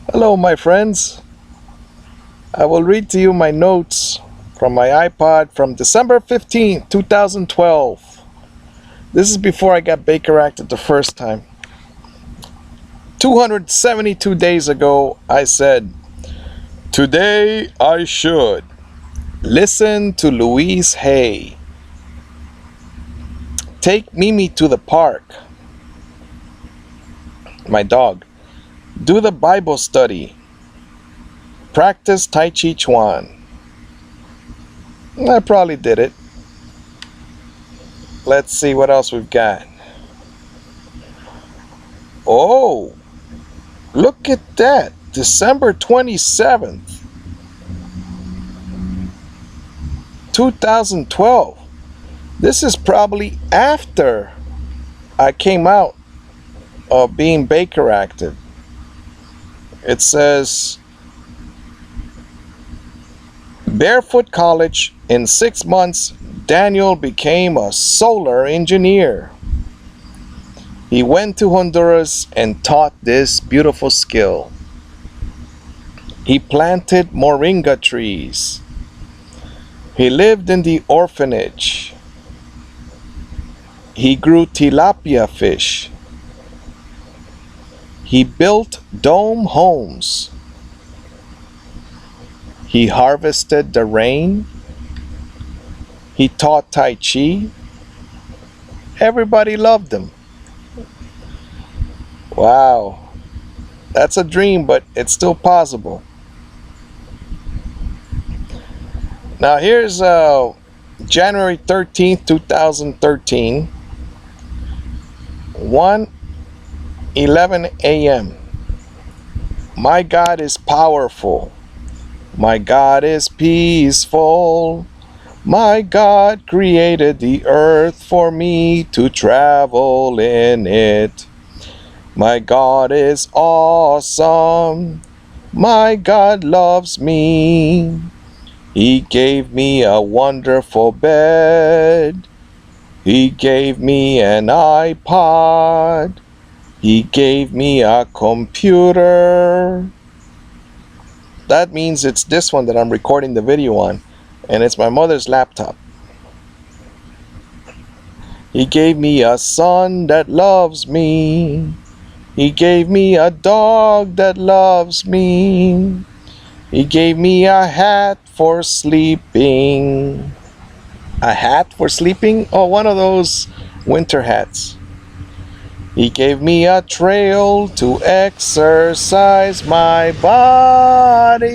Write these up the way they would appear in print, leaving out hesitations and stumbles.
Hello, my friends. I will read to you my notes from my iPod from December 15th, 2012. This is before I got Baker acted the first time. 272 days ago, I said, "Today I should listen to Louise Hay, take Mimi to the park, my dog, do the Bible study, practice Tai Chi Chuan." I probably did it. Let's see what else we've got. Oh, look at that. December 27th, 2012. This is probably after I came out of being Baker acted. It says Barefoot College, in 6 months, Daniel became a solar engineer. He went to Honduras and taught this beautiful skill. He planted moringa trees. He lived in the orphanage. He grew tilapia fish. He built dome homes. He harvested the rain. He taught Tai Chi. Everybody loved him. Wow. That's a dream, but it's still possible. Now here's January 13th, 2013, 1:11 a.m. My God is powerful. My God is peaceful. My God created the earth for me to travel in it. My God is awesome. My God loves me. He gave me a wonderful bed. He gave me an iPod. He gave me a computer. That means it's this one that I'm recording the video on, and it's my mother's laptop. He gave me a son that loves me. He gave me a dog that loves me. He gave me a hat for sleeping. A hat for sleeping? Oh, one of those winter hats. He gave me a trail to exercise my body.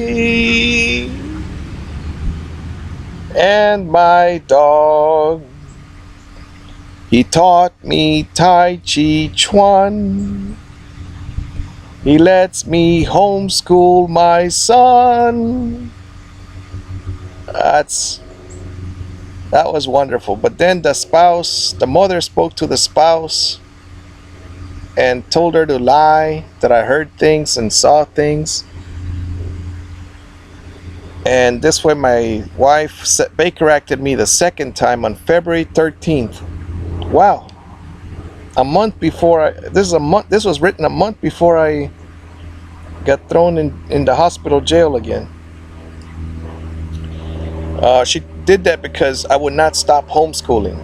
And my dog. He taught me Tai Chi Chuan. He lets me homeschool my son. That was wonderful. But then the mother spoke to the spouse and told her to lie, that I heard things and saw things. And this way my wife Baker acted me the second time on February 13th. Wow. A month before this was written a month before I got thrown in the hospital jail again. She did that because I would not stop homeschooling.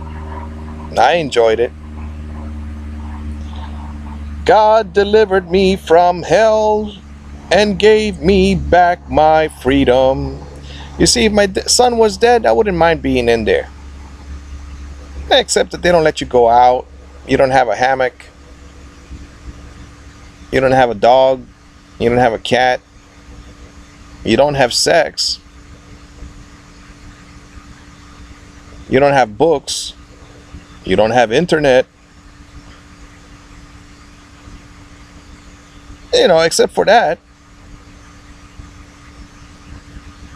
I enjoyed it. God delivered me from hell and gave me back my freedom. You see, if my son was dead, I wouldn't mind being in there. Except that they don't let you go out. You don't have a hammock. You don't have a dog. You don't have a cat. You don't have sex. You don't have books. You don't have internet. Except for that,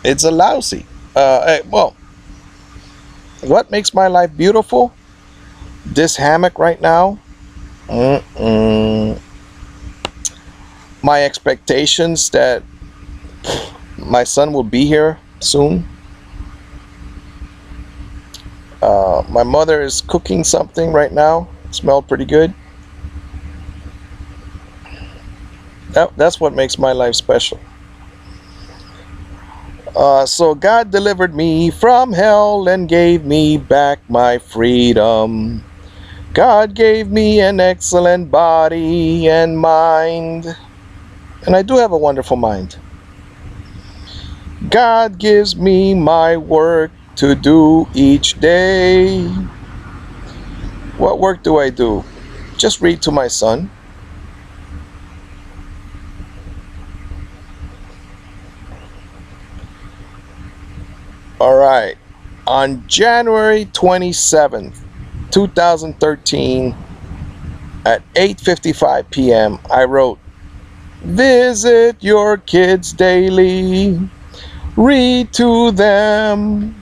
it's a lousy. Well, what makes my life beautiful? This hammock right now. My expectations that my son will be here soon. My mother is cooking something right now. It smelled pretty good. That's what makes my life special. So God delivered me from hell and gave me back my freedom. God gave me an excellent body and mind. And I do have a wonderful mind. God gives me my work to do each day. What work do I do? Just read to my son. All right. On January 27th, 2013, at 8:55 p.m., I wrote, "Visit your kids daily. Read to them.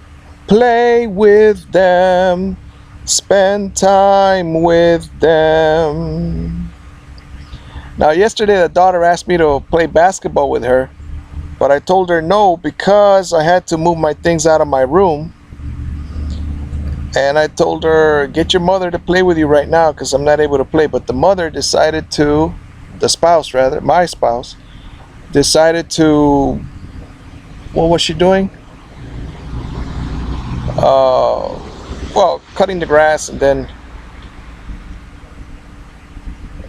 Play with them. Spend time with them." Now, yesterday, the daughter asked me to play basketball with her, but I told her no because I had to move my things out of my room. And I told her, get your mother to play with you right now because I'm not able to play. But the mother decided to, the spouse rather, my spouse, decided to, what was she doing? Well, cutting the grass and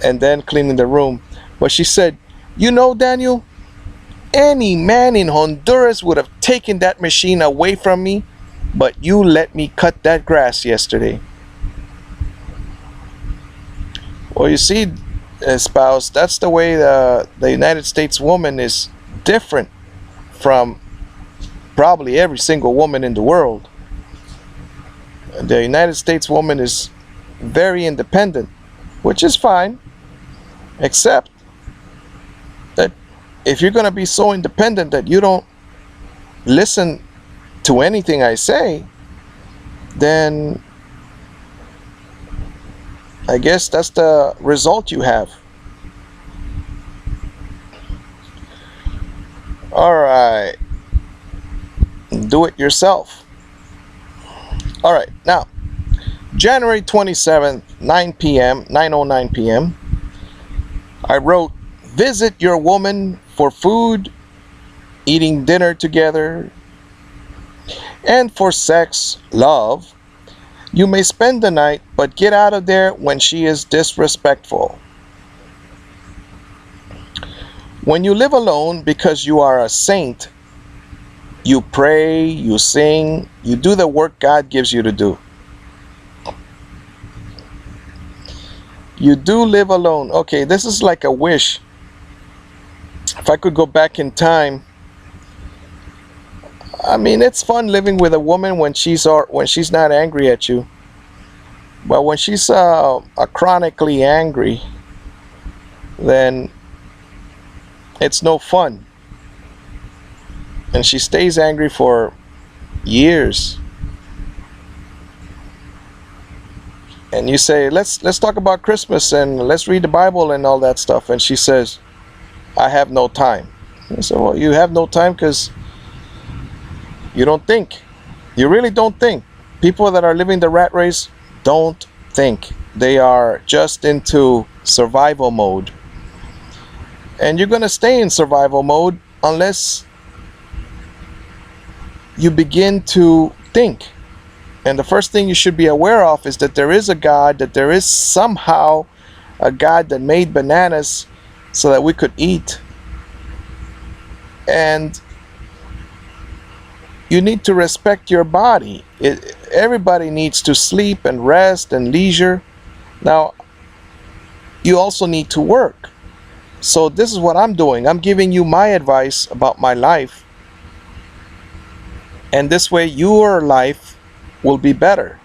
then cleaning the room. But she said, you know, Daniel, any man in Honduras would have taken that machine away from me, but you let me cut that grass yesterday. Well, you see, spouse, that's the way the United States woman is different from probably every single woman in the world. The United States woman is very independent, which is fine, except that if you're going to be so independent that you don't listen to anything I say, then I guess that's the result you have. All right. Do it yourself. All right. Now, January 27th, 9 p.m., 9:09 p.m., I wrote, visit your woman for food, eating dinner together, and for sex, love. You may spend the night, but get out of there when she is disrespectful. When you live alone because you are a saint, you pray, you sing, you do the work God gives you to do. You do live alone. Okay, this is like a wish. If I could go back in time, I mean, it's fun living with a woman when she's not angry at you. But when she's chronically angry, then it's no fun. And she stays angry for years. And you say, let's talk about Christmas and let's read the Bible and all that stuff. And she says, I have no time. I said, well, you have no time because you don't think. You really don't think. People that are living the rat race don't think. They are just into survival mode. And you're going to stay in survival mode unless you begin to think. And the first thing you should be aware of is that there is a God, that there is somehow a God that made bananas so that we could eat. And you need to respect your body. Everybody needs to sleep and rest and leisure. Now, you also need to work. So this is what I'm doing. I'm giving you my advice about my life. And this way your life will be better.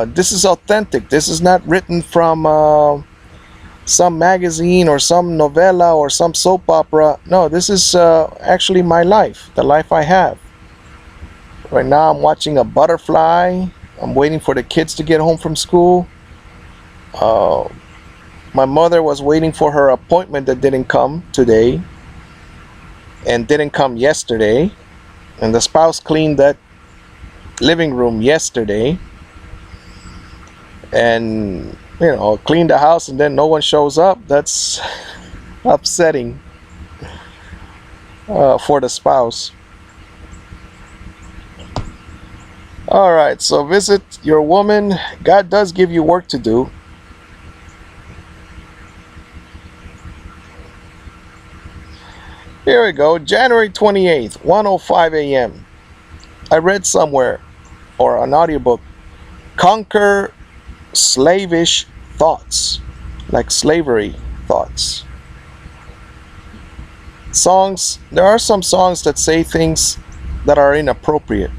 This is authentic. This is not written from some magazine or some novella or some soap opera. No, this is actually my life, the life I have. Right now I'm watching a butterfly. I'm waiting for the kids to get home from school. My mother was waiting for her appointment that didn't come today and didn't come yesterday. And the spouse cleaned that living room yesterday. And, clean the house and then no one shows up. That's upsetting for the spouse. All right, so visit your woman. God does give you work to do. Here we go, January 28th, 1:05 a.m. I read somewhere, or an audiobook, conquer slavish thoughts, like slavery thoughts. Songs, there are some songs that say things that are inappropriate.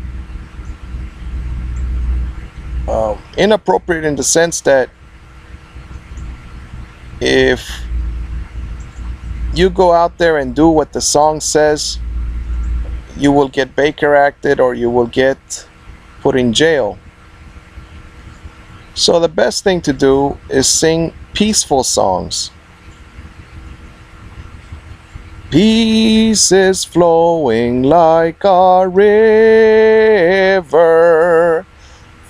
Inappropriate in the sense that if you go out there and do what the song says, you will get Baker acted or you will get put in jail. So the best thing to do is sing peaceful songs. Peace is flowing like a river,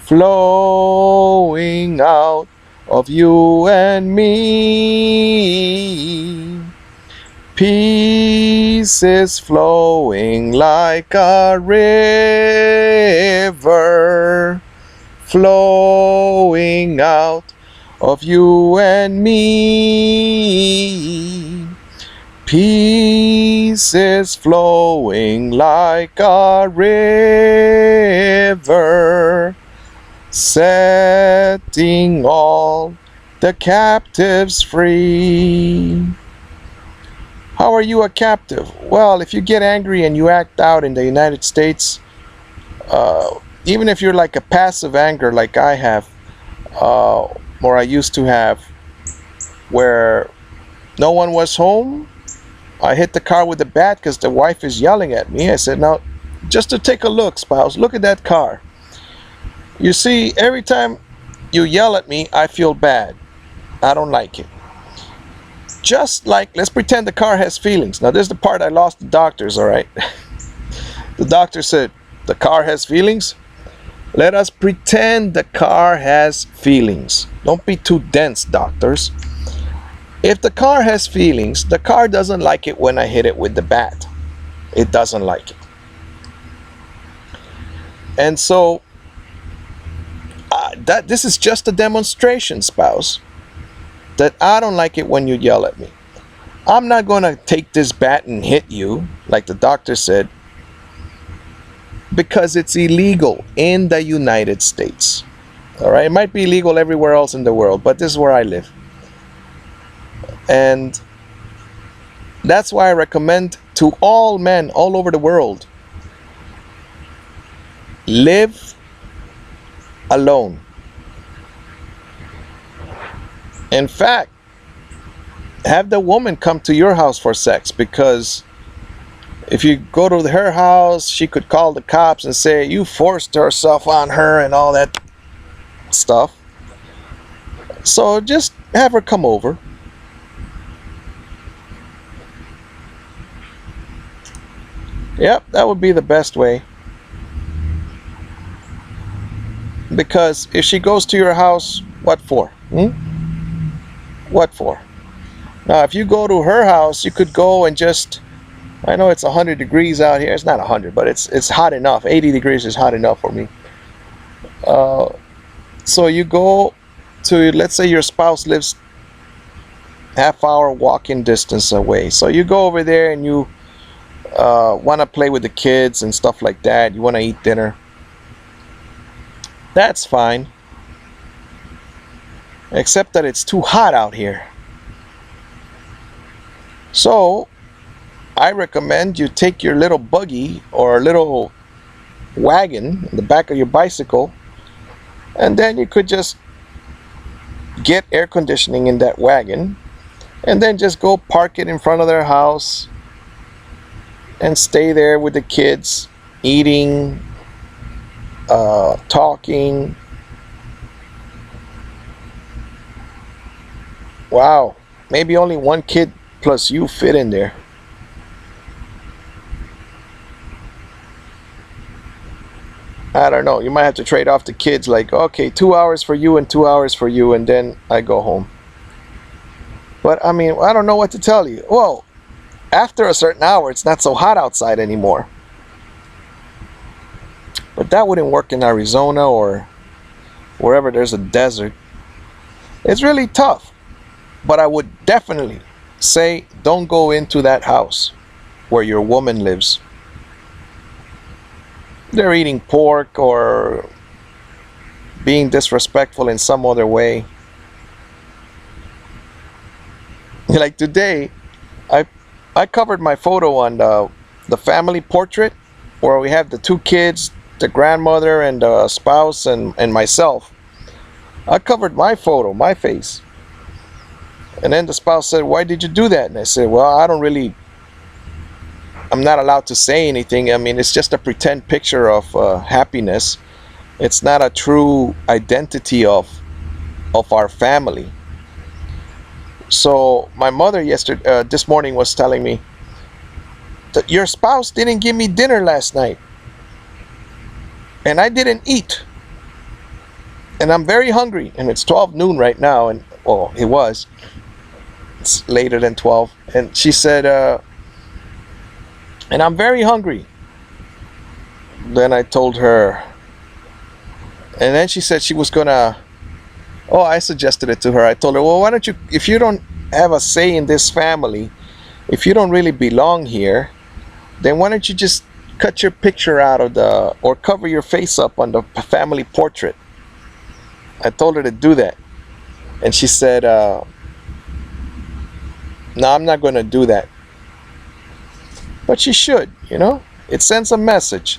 flowing out of you and me. Peace is flowing like a river, flowing out of you and me. Peace is flowing like a river, setting all the captives free. How are you a captive? Well, if you get angry and you act out in the United States, even if you're like a passive anger like I have, or I used to have, where no one was home, I hit the car with the bat because the wife is yelling at me. I said, now, just to take a look, spouse, look at that car. You see, every time you yell at me, I feel bad. I don't like it. Just like, let's pretend the car has feelings. Now, this is the part I lost the doctors, all right? The doctor said, the car has feelings? Let us pretend the car has feelings. Don't be too dense, doctors. If the car has feelings, the car doesn't like it when I hit it with the bat. It doesn't like it. And so, this is just a demonstration, spouse, that I don't like it when you yell at me. I'm not going to take this bat and hit you, like the doctor said, because it's illegal in the United States. All right, it might be illegal everywhere else in the world, but this is where I live. And that's why I recommend to all men all over the world, live alone. In fact, have the woman come to your house for sex, because if you go to her house, she could call the cops and say you forced herself on her and all that stuff. So just have her come over. Yep, that would be the best way. Because if she goes to your house, what for? What for? Now, if you go to her house, you could go and just, I know it's 100 degrees out here. It's not 100, but it's hot enough. 80 degrees is hot enough for me. So you go to, let's say your spouse lives half-hour walking distance away. So you go over there and you want to play with the kids and stuff like that. You want to eat dinner. That's fine. Except that it's too hot out here. So I recommend you take your little buggy or little wagon in the back of your bicycle, and then you could just get air conditioning in that wagon, and then just go park it in front of their house and stay there with the kids, eating, talking. Wow, maybe only one kid plus you fit in there. I don't know, you might have to trade off the kids, like, okay, 2 hours for you and 2 hours for you, and then I go home. But I mean, I don't know what to tell you. Well, after a certain hour, it's not so hot outside anymore. But that wouldn't work in Arizona or wherever there's a desert. It's really tough. But I would definitely say don't go into that house where your woman lives. They're eating pork or being disrespectful in some other way. Like today, I covered my photo on the family portrait where we have the two kids, the grandmother and the spouse and myself. I covered my photo, my face. And then the spouse said, "Why did you do that?" And I said, "Well, I'm not allowed to say anything. I mean, it's just a pretend picture of happiness. It's not a true identity of our family." So my mother this morning was telling me that your spouse didn't give me dinner last night, and I didn't eat, and I'm very hungry, and it's 12 noon right now, and well, it's later than 12, and she said, and I'm very hungry. Then I told her, and then she said she was gonna. Oh, I suggested it to her. I told her, well, why don't you, if you don't have a say in this family, if you don't really belong here, then why don't you just cut your picture out of or cover your face up on the family portrait? I told her to do that. And she said, no, I'm not going to do that. But she should, It sends a message.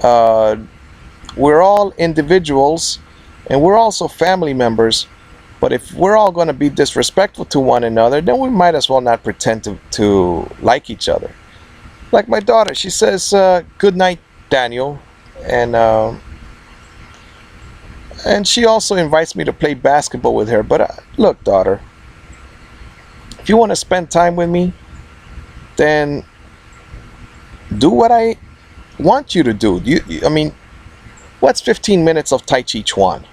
We're all individuals. And we're also family members, but if we're all going to be disrespectful to one another, then we might as well not pretend to like each other. Like my daughter, she says, "Good night, Daniel," and she also invites me to play basketball with her. But look, daughter, if you want to spend time with me, then do what I want you to do. I mean, what's 15 minutes of Tai Chi Chuan?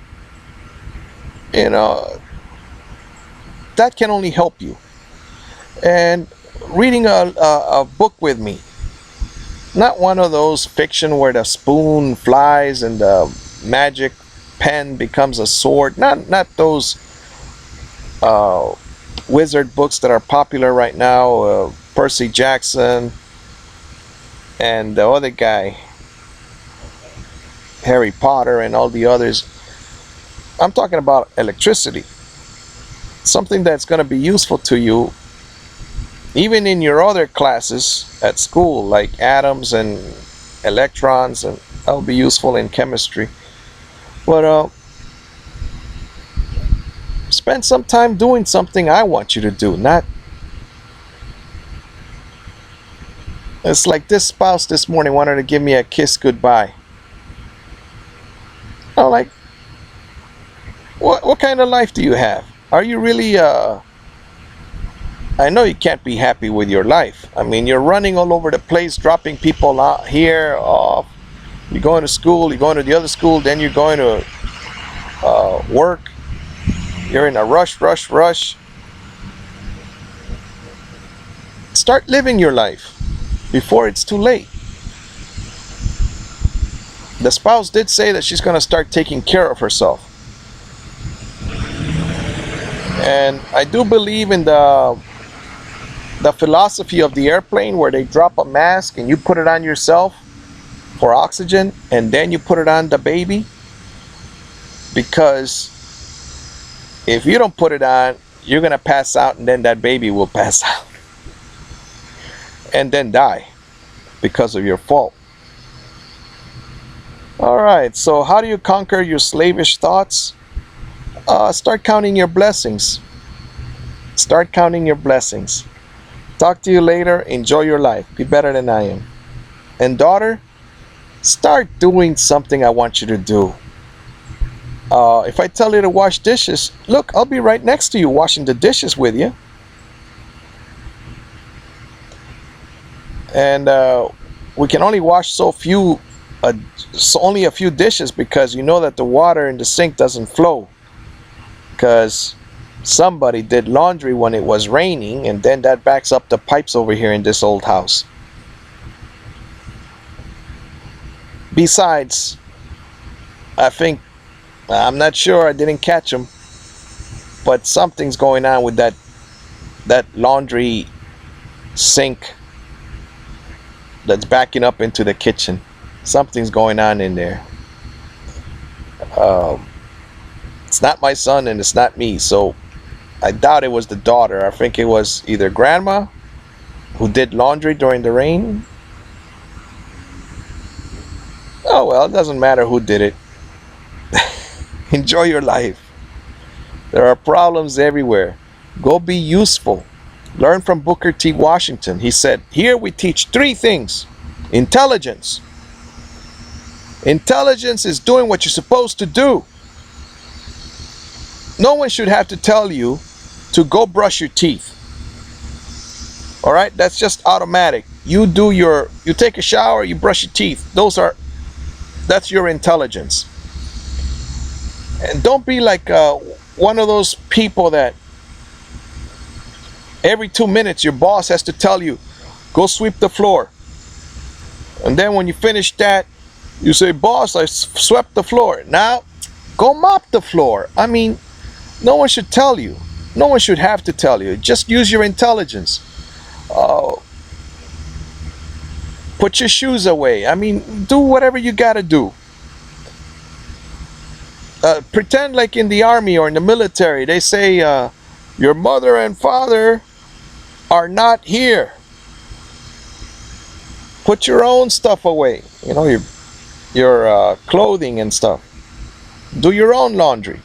That can only help you. And reading a book with me, not one of those fiction where the spoon flies and the magic pen becomes a sword. Not those wizard books that are popular right now, Percy Jackson and the other guy, Harry Potter and all the others. I'm talking about electricity. Something that's going to be useful to you even in your other classes at school, like atoms and electrons, and that'll be useful in chemistry. But spend some time doing something I want you to do. Not, it's like this spouse this morning wanted to give me a kiss goodbye. I'm like, what kind of life do you have? Are you really I know you can't be happy with your life. I mean, you're running all over the place, dropping people out here, off. You're going to school, you're going to the other school, then you're going to work. You're in a rush. Start living your life before it's too late. The spouse did say that she's going to start taking care of herself. And I do believe in the philosophy of the airplane, where they drop a mask and you put it on yourself for oxygen, and then you put it on the baby. Because if you don't put it on, you're going to pass out, and then that baby will pass out and then die because of your fault. Alright, so how do you conquer your slavish thoughts? Start counting your blessings. Start counting your blessings. Talk to you later. Enjoy your life. Be better than I am. And daughter, start doing something I want you to do. If I tell you to wash dishes, look, I'll be right next to you washing the dishes with you. And we can only wash only a few dishes, because you know that the water in the sink doesn't flow, because Somebody did laundry when it was raining, and then that backs up the pipes over here in this old house. Besides, I'm not sure, I didn't catch them, but something's going on with that laundry sink that's backing up into the kitchen. Something's going on in there. It's not my son and it's not me, so I doubt it was the daughter. I think it was either grandma who did laundry during the rain. Oh well, it doesn't matter who did it. Enjoy your life. There are problems everywhere. Go be useful. Learn from Booker T. Washington. He said, here we teach 3 things. Intelligence. Intelligence is doing what you're supposed to do. No one should have to tell you to go brush your teeth. All right? That's just automatic. You take a shower, you brush your teeth. That's your intelligence. And don't be like one of those people that every 2 minutes your boss has to tell you, go sweep the floor. And then when you finish that, you say, boss, I swept the floor. Now, go mop the floor. I mean, no one should tell you. No one should have to tell you. Just use your intelligence. Put your shoes away. I mean, do whatever you gotta do. Pretend like in the army or in the military, they say, your mother and father are not here. Put your own stuff away. You know, your clothing and stuff. Do your own laundry.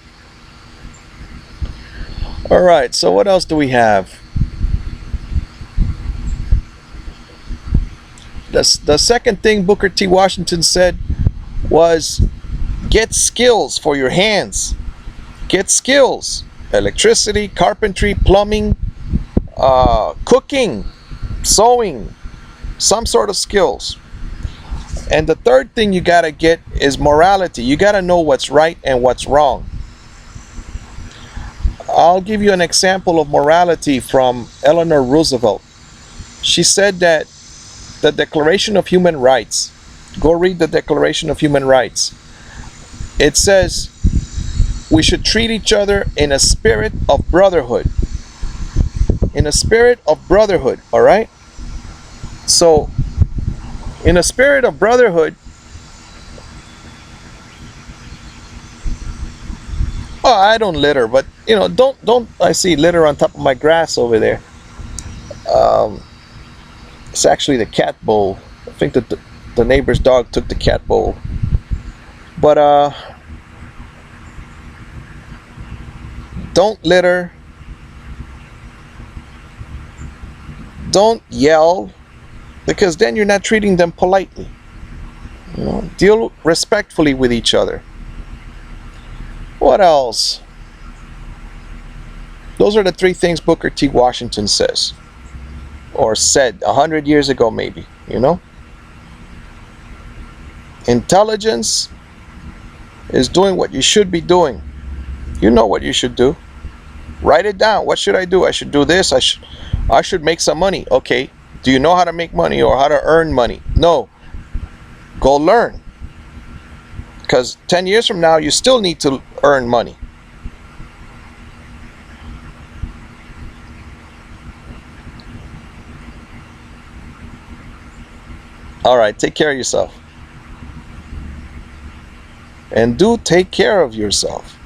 All right, so what else do we have? The second thing Booker T. Washington said was, get skills for your hands. Get skills. Electricity, carpentry, plumbing, cooking, sewing, some sort of skills. And the third thing you gotta get is morality. You gotta know what's right and what's wrong. I'll give you an example of morality from Eleanor Roosevelt. She said that the Declaration of Human Rights, go read the Declaration of Human Rights. It says we should treat each other in a spirit of brotherhood. In a spirit of brotherhood, all right? So, in a spirit of brotherhood, well, I don't litter, but you know, don't I see litter on top of my grass over there? It's actually the cat bowl. I think that the neighbor's dog took the cat bowl. But don't litter. Don't yell, because then you're not treating them politely. You know, deal respectfully with each other. What else? Those are the 3 things Booker T. Washington says, or said 100 years ago, maybe. You know, intelligence is doing what you should be doing. You know what you should do. Write it down. What should I do? I should do this. I should make some money. Okay. Do you know how to make money or how to earn money? No. Go learn. Because 10 years from now, you still need to earn money. All right. Take care of yourself. And do take care of yourself.